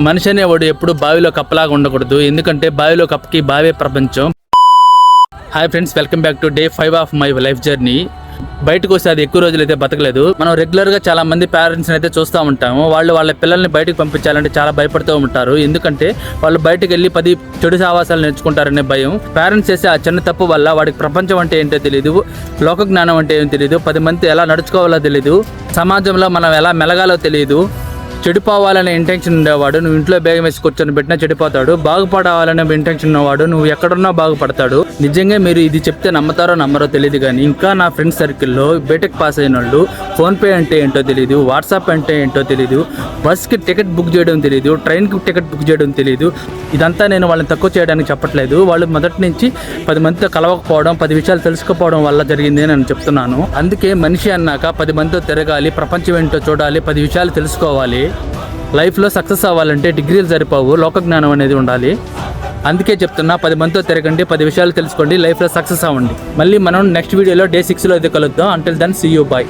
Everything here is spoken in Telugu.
మనిషి అనేవాడు ఎప్పుడు బావిలో కప్పలాగా ఉండకూడదు, ఎందుకంటే బావిలో కప్పకి బావే ప్రపంచం. Hi friends, welcome back to day 5 of my life journey. బయటకు వస్తే అది ఎక్కువ రోజులు అయితే బతకలేదు. మనం రెగ్యులర్గా చాలా మంది పేరెంట్స్ అయితే చూస్తూ ఉంటాము. వాళ్ళ పిల్లల్ని బయటకు పంపించాలంటే చాలా భయపడుతూ ఉంటారు, ఎందుకంటే వాళ్ళు బయటకు వెళ్ళి 10 చెడు సావాసాలు నేర్చుకుంటారనే భయం. పేరెంట్స్ చేసే ఆ చిన్న తప్పు వల్ల వాడికి ప్రపంచం అంటే ఏంటో తెలియదు, లోక జ్ఞానం అంటే ఏం తెలియదు, 10 మంది ఎలా నడుచుకోవాలో తెలియదు, సమాజంలో మనం ఎలా మెలగాలో తెలియదు. చెడిపోవాలనే ఇంటెన్షన్ ఉండేవాడు నువ్వు ఇంట్లో బేగం వేసి కూర్చొని పెట్టినా చెడిపోతాడు. బాగుపడాలనే ఇంటెన్షన్ ఉన్నవాడు నువ్వు ఎక్కడున్నా బాగుపడతాడు. నిజంగా మీరు ఇది చెప్తే నమ్మతారో నమ్మరో తెలియదు, కానీ ఇంకా నా ఫ్రెండ్స్ సర్కిల్లో బీటెక్ పాస్ అయిన వాళ్ళు ఫోన్పే అంటే ఏంటో తెలియదు, వాట్సాప్ అంటే ఏంటో తెలియదు, బస్కి టికెట్ బుక్ చేయడం తెలియదు, ట్రైన్కి టికెట్ బుక్ చేయడం తెలియదు. ఇదంతా నేను వాళ్ళని తక్కువ చేయడానికి చెప్పట్లేదు. వాళ్ళు మొదటి నుంచి 10 మందితో కలవకపోవడం, 10 విషయాలు తెలుసుకోకపోవడం వల్ల జరిగింది నేను చెప్తున్నాను. అందుకే మనిషి అన్నాక 10 మందితో తిరగాలి, ప్రపంచం ఏంటో చూడాలి, 10 విషయాలు తెలుసుకోవాలి. లైఫ్లో సక్సెస్ అవ్వాలంటే డిగ్రీలు సరిపోవు, లోక జ్ఞానం అనేది ఉండాలి. అందుకే చెప్తున్నా, 10 మందితో తిరగండి, 10 విషయాలు తెలుసుకోండి, లైఫ్లో సక్సెస్ అవ్వండి. మళ్ళీ మనం నెక్స్ట్ వీడియోలో డే 6లో అయితే కలుద్దాం. Until then see you, bye.